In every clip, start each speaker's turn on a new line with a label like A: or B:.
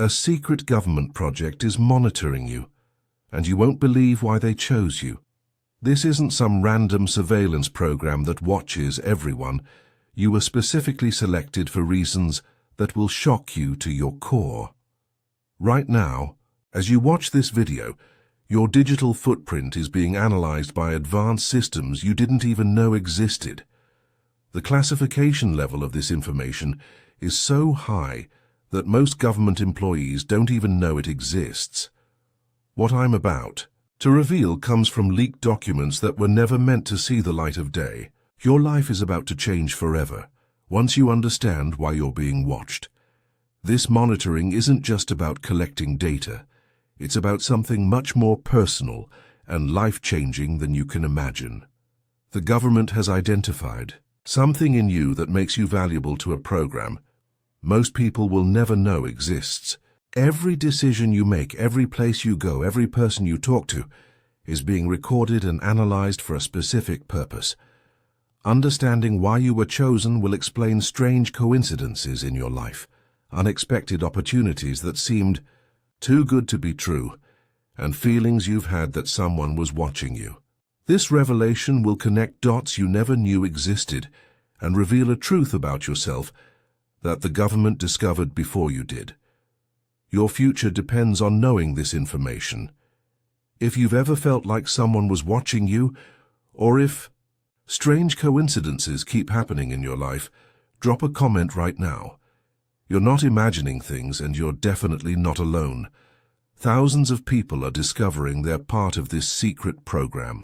A: A secret government project is monitoring you, and you won't believe why they chose you. This isn't some random surveillance program that watches everyone. You were specifically selected for reasons that will shock you to your core. Right now, as you watch this video, your digital footprint is being analyzed by advanced systems you didn't even know existed. The classification level of this information is so high that most government employees don't even know it exists. What I'm about to reveal comes from leaked documents that were never meant to see the light of day. Your life is about to change forever, once you understand why you're being watched. This monitoring isn't just about collecting data. It's about something much more personal and life-changing than you can imagine. The government has identified something in you that makes you valuable to a program most people will never know exists. Every decision you make, every place you go, every person you talk to is being recorded and analyzed for a specific purpose. Understanding why you were chosen will explain strange coincidences in your life, unexpected opportunities that seemed too good to be true, and feelings you've had that someone was watching you. This revelation will connect dots you never knew existed and reveal a truth about yourself that the government discovered before you did. Your future depends on knowing this information. If you've ever felt like someone was watching you, or if strange coincidences keep happening in your life, drop a comment right now. You're not imagining things, and you're definitely not alone. Thousands of people are discovering they're part of this secret program.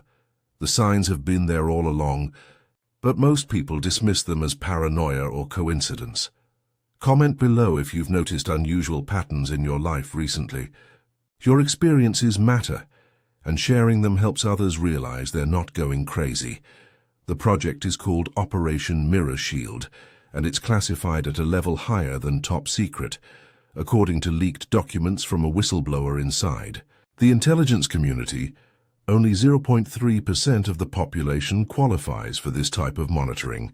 A: The signs have been there all along, but most people dismiss them as paranoia or coincidence. Comment below if you've noticed unusual patterns in your life recently. Your experiences matter, and sharing them helps others realize they're not going crazy. The project is called Operation Mirror Shield, and it's classified at a level higher than top secret, according to leaked documents from a whistleblower inside. The intelligence community, only 0.3% of the population qualifies for this type of monitoring.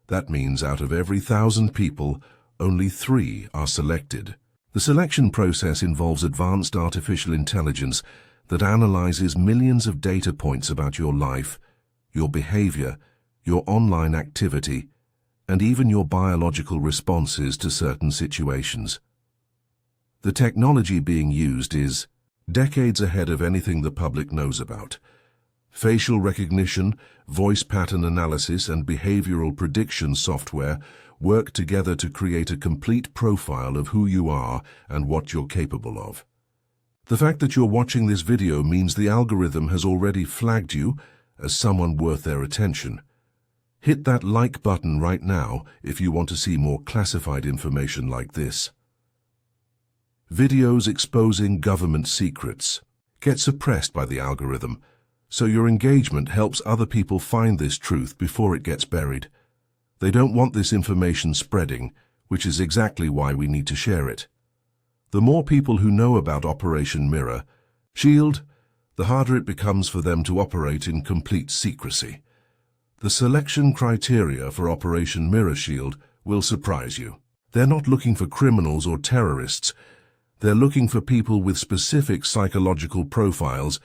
A: That means out of every 1,000 people, only 3 are selected. The selection process involves advanced artificial intelligence that analyzes millions of data points about your life, your behavior, your online activity, and even your biological responses to certain situations. The technology being used is decades ahead of anything the public knows about. Facial recognition, voice pattern analysis, and behavioral prediction software work together to create a complete profile of who you are and what you're capable of. The fact that you're watching this video means the algorithm has already flagged you as someone worth their attention. Hit that like button right now if you want to see more classified information like this. Videos exposing government secrets get suppressed by the algorithm, so your engagement helps other people find this truth before it gets buried. They don't want this information spreading, which is exactly why we need to share it. The more people who know about Operation Mirror Shield, the harder it becomes for them to operate in complete secrecy. The selection criteria for Operation Mirror Shield will surprise you. They're not looking for criminals or terrorists. They're looking for people with specific psychological profiles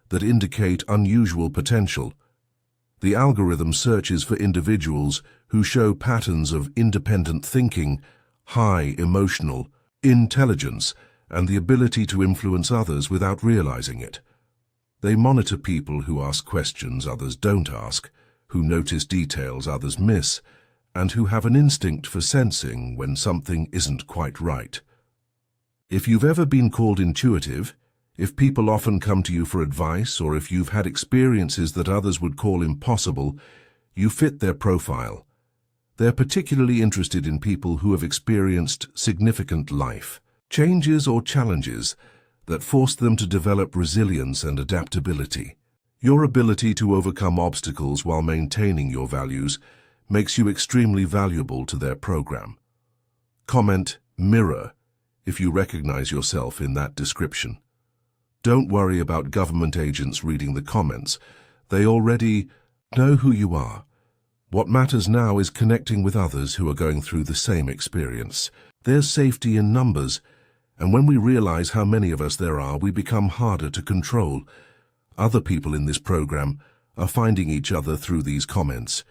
A: that indicate unusual potential. The algorithm searches for individuals who show patterns of independent thinking, high emotional intelligence, and the ability to influence others without realizing it. They monitor people who ask questions others don't ask, who notice details others miss, and who have an instinct for sensing when something isn't quite right. If you've ever been called intuitive, if people often come to you for advice, or if you've had experiences that others would call impossible, you fit their profile. They're particularly interested in people who have experienced significant life changes or challenges that forced them to develop resilience and adaptability. Your ability to overcome obstacles while maintaining your values makes you extremely valuable to their program. Comment "mirror" if you recognize yourself in that description. Don't worry about government agents reading the comments. They already know who you are. What matters now is connecting with others who are going through the same experience. There's safety in numbers, And when we realize how many of us there are, we become harder to control. Other people in this program are finding each other through these comments.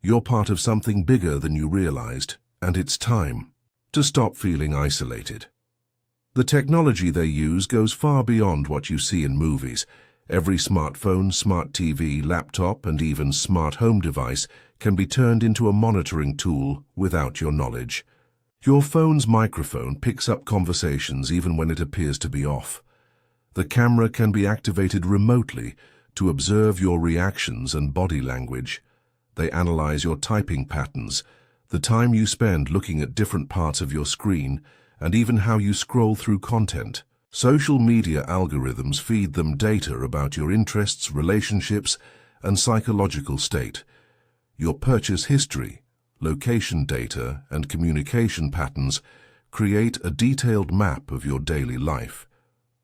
A: You're part of something bigger than you realized, and it's time to stop feeling isolated. The technology they use goes far beyond what you see in movies. Every smartphone, smart TV, laptop, and even smart home device can be turned into a monitoring tool without your knowledge. Your phone's microphone picks up conversations even when it appears to be off. The camera can be activated remotely to observe your reactions and body language. They analyze your typing patterns, the time you spend looking at different parts of your screen, and even how you scroll through content. Social media algorithms feed them data about your interests, relationships, and psychological state. Your purchase history, location data, and communication patterns create a detailed map of your daily life.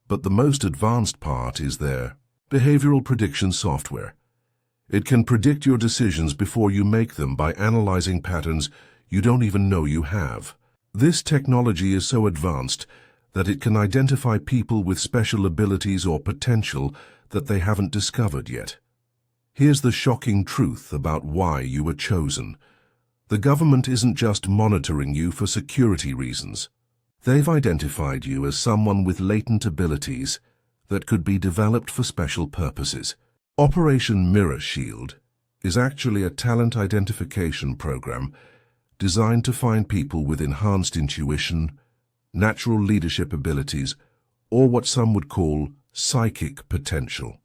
A: But the most advanced part is their behavioral prediction software. It can predict your decisions before you make them by analyzing patterns you don't even know you have. This technology is so advanced that it can identify people with special abilities or potential that they haven't discovered yet. Here's the shocking truth about why you were chosen. The government isn't just monitoring you for security reasons. They've identified you as someone with latent abilities that could be developed for special purposes. Operation Mirror Shield is actually a talent identification program designed to find people with enhanced intuition, natural leadership abilities, or what some would call psychic potential.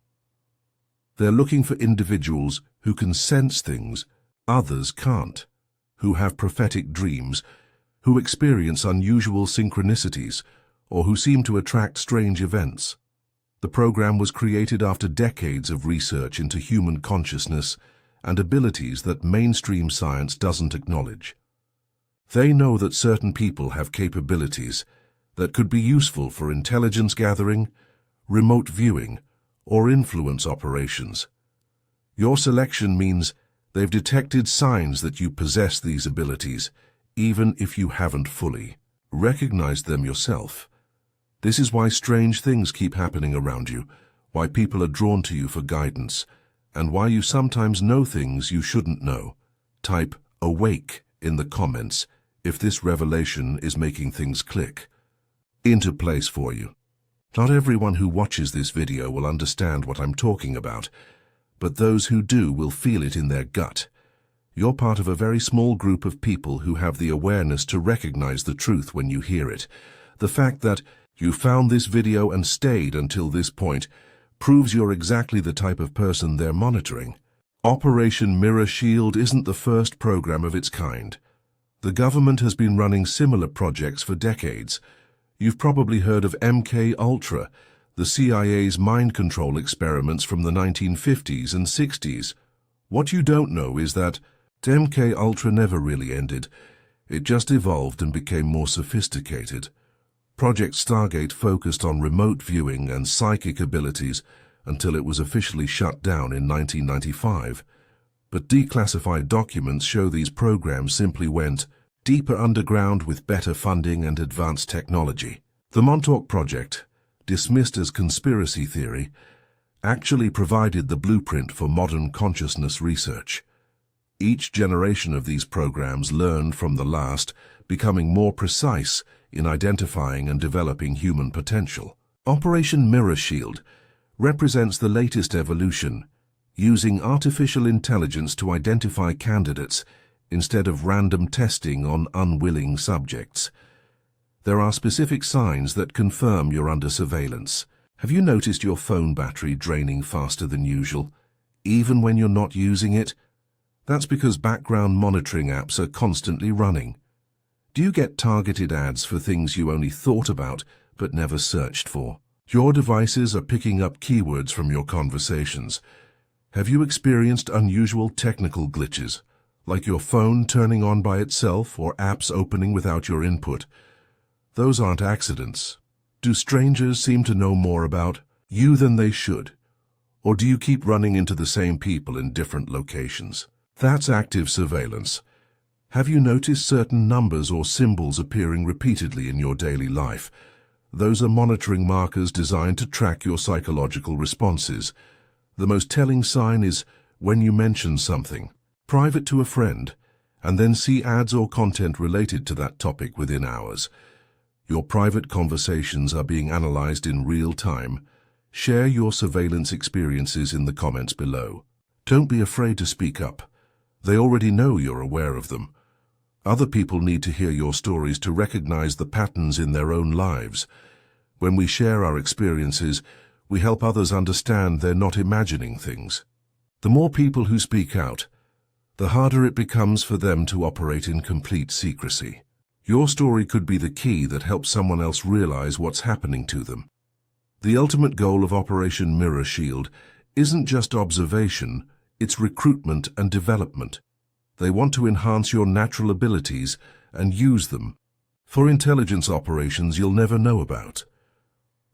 A: They're looking for individuals who can sense things others can't, who have prophetic dreams, who experience unusual synchronicities, or who seem to attract strange events. The program was created after decades of research into human consciousness and abilities that mainstream science doesn't acknowledge. They know that certain people have capabilities that could be useful for intelligence gathering, remote viewing, or influence operations. Your selection means they've detected signs that you possess these abilities, even if you haven't fully recognized them yourself. This is why strange things keep happening around you, why people are drawn to you for guidance, and why you sometimes know things you shouldn't know. Type "awake" in the comments if this revelation is making things click into place for you. Not everyone who watches this video will understand what I'm talking about, but those who do will feel it in their gut. You're part of a very small group of people who have the awareness to recognize the truth when you hear it. The fact that you found this video and stayed until this point proves you're exactly the type of person they're monitoring. Operation Mirror Shield isn't the first program of its kind. The government has been running similar projects for decades. You've probably heard of MK Ultra, the CIA's mind control experiments from the 1950s and 60s. What you don't know is that MK Ultra never really ended. It just evolved and became more sophisticated. Project Stargate focused on remote viewing and psychic abilities until it was officially shut down in 1995. But declassified documents show these programs simply went deeper underground with better funding and advanced technology. The Montauk Project, dismissed as conspiracy theory, actually provided the blueprint for modern consciousness research. Each generation of these programs learned from the last, becoming more precise in identifying and developing human potential. Operation Mirror Shield represents the latest evolution, using artificial intelligence to identify candidates instead of random testing on unwilling subjects. There are specific signs that confirm you're under surveillance. Have you noticed your phone battery draining faster than usual, even when you're not using it? That's because background monitoring apps are constantly running. Do you get targeted ads for things you only thought about but never searched for? Your devices are picking up keywords from your conversations. Have you experienced unusual technical glitches, like your phone turning on by itself or apps opening without your input? Those aren't accidents. Do strangers seem to know more about you than they should? Or do you keep running into the same people in different locations? That's active surveillance. Have you noticed certain numbers or symbols appearing repeatedly in your daily life? Those are monitoring markers designed to track your psychological responses. The most telling sign is when you mention something private to a friend, and then see ads or content related to that topic within hours. Your private conversations are being analyzed in real time. Share your surveillance experiences in the comments below. Don't be afraid to speak up. They already know you're aware of them. Other people need to hear your stories to recognize the patterns in their own lives. When we share our experiences, we help others understand they're not imagining things. The more people who speak out, the harder it becomes for them to operate in complete secrecy. Your story could be the key that helps someone else realize what's happening to them. The ultimate goal of Operation Mirror Shield isn't just observation, it's recruitment and development. They want to enhance your natural abilities and use them for intelligence operations you'll never know about.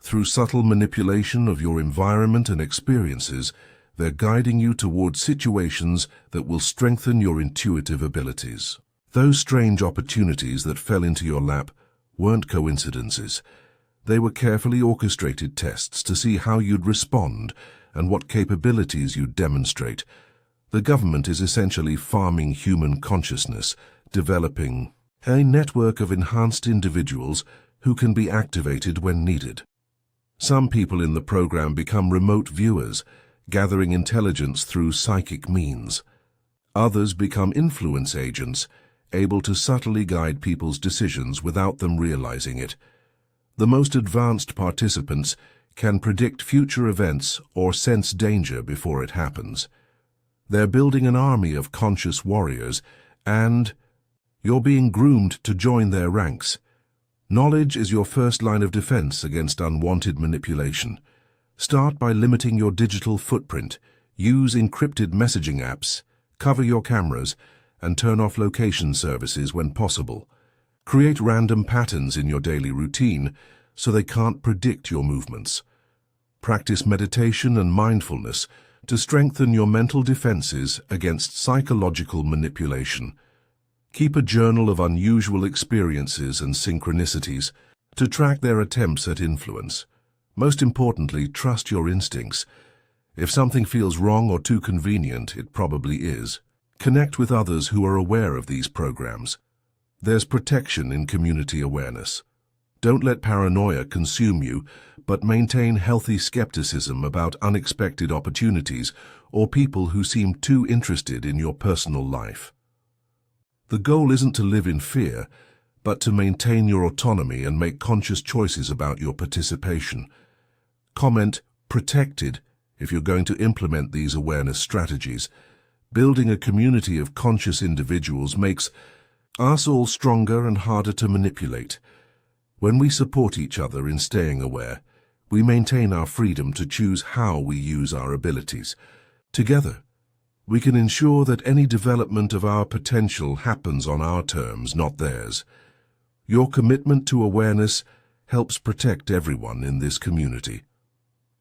A: Through subtle manipulation of your environment and experiences, they're guiding you towards situations that will strengthen your intuitive abilities. Those strange opportunities that fell into your lap weren't coincidences. They were carefully orchestrated tests to see how you'd respond and what capabilities you'd demonstrate. The government is essentially farming human consciousness, developing a network of enhanced individuals who can be activated when needed. Some people in the program become remote viewers, gathering intelligence through psychic means. Others become influence agents, able to subtly guide people's decisions without them realizing it. The most advanced participants can predict future events or sense danger before it happens. They're building an army of conscious warriors, and you're being groomed to join their ranks. Knowledge is your first line of defense against unwanted manipulation. Start by limiting your digital footprint, use encrypted messaging apps, cover your cameras, and turn off location services when possible. Create random patterns in your daily routine so they can't predict your movements. Practice meditation and mindfulness to strengthen your mental defenses against psychological manipulation. Keep a journal of unusual experiences and synchronicities to track their attempts at influence. Most importantly, trust your instincts. If something feels wrong or too convenient, it probably is. Connect with others who are aware of these programs. There's protection in community awareness. Don't let paranoia consume you, but maintain healthy skepticism about unexpected opportunities or people who seem too interested in your personal life. The goal isn't to live in fear, but to maintain your autonomy and make conscious choices about your participation. Comment "protected" if you're going to implement these awareness strategies. Building a community of conscious individuals makes us all stronger and harder to manipulate. When we support each other in staying aware, we maintain our freedom to choose how we use our abilities. Together, we can ensure that any development of our potential happens on our terms, not theirs. Your commitment to awareness helps protect everyone in this community.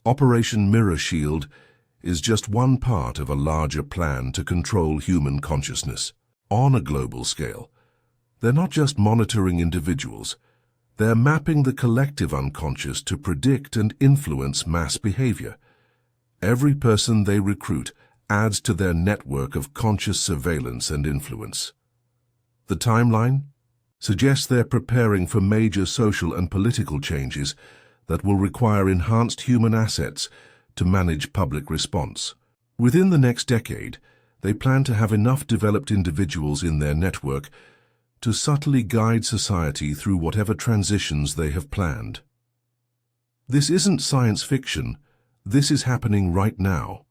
A: Operation Mirror Shield is just one part of a larger plan to control human consciousness on a global scale. They're not just monitoring individuals. They're mapping the collective unconscious to predict and influence mass behavior. Every person they recruit adds to their network of conscious surveillance and influence. The timeline suggests they're preparing for major social and political changes that will require enhanced human assets to manage public response. Within the next decade, they plan to have enough developed individuals in their network to subtly guide society through whatever transitions they have planned. This isn't science fiction. This is happening right now.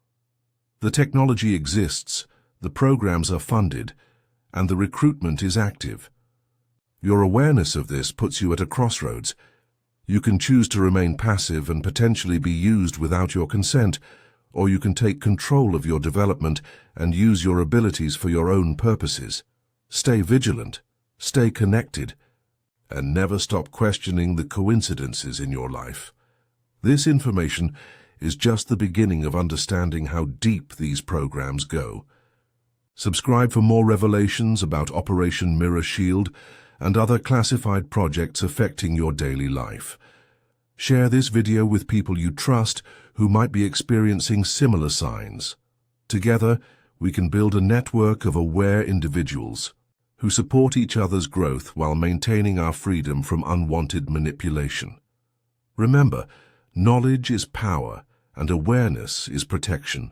A: The technology exists, the programs are funded, and the recruitment is active. Your awareness of this puts you at a crossroads. You can choose to remain passive and potentially be used without your consent, or you can take control of your development and use your abilities for your own purposes. Stay vigilant, stay connected, and never stop questioning the coincidences in your life. This information is just the beginning of understanding how deep these programs go. Subscribe for more revelations about Operation Mirror Shield and other classified projects affecting your daily life. Share this video with people you trust who might be experiencing similar signs. Together, we can build a network of aware individuals who support each other's growth while maintaining our freedom from unwanted manipulation. Remember, knowledge is power and awareness is protection.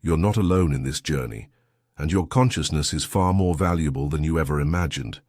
A: You're not alone in this journey, and your consciousness is far more valuable than you ever imagined.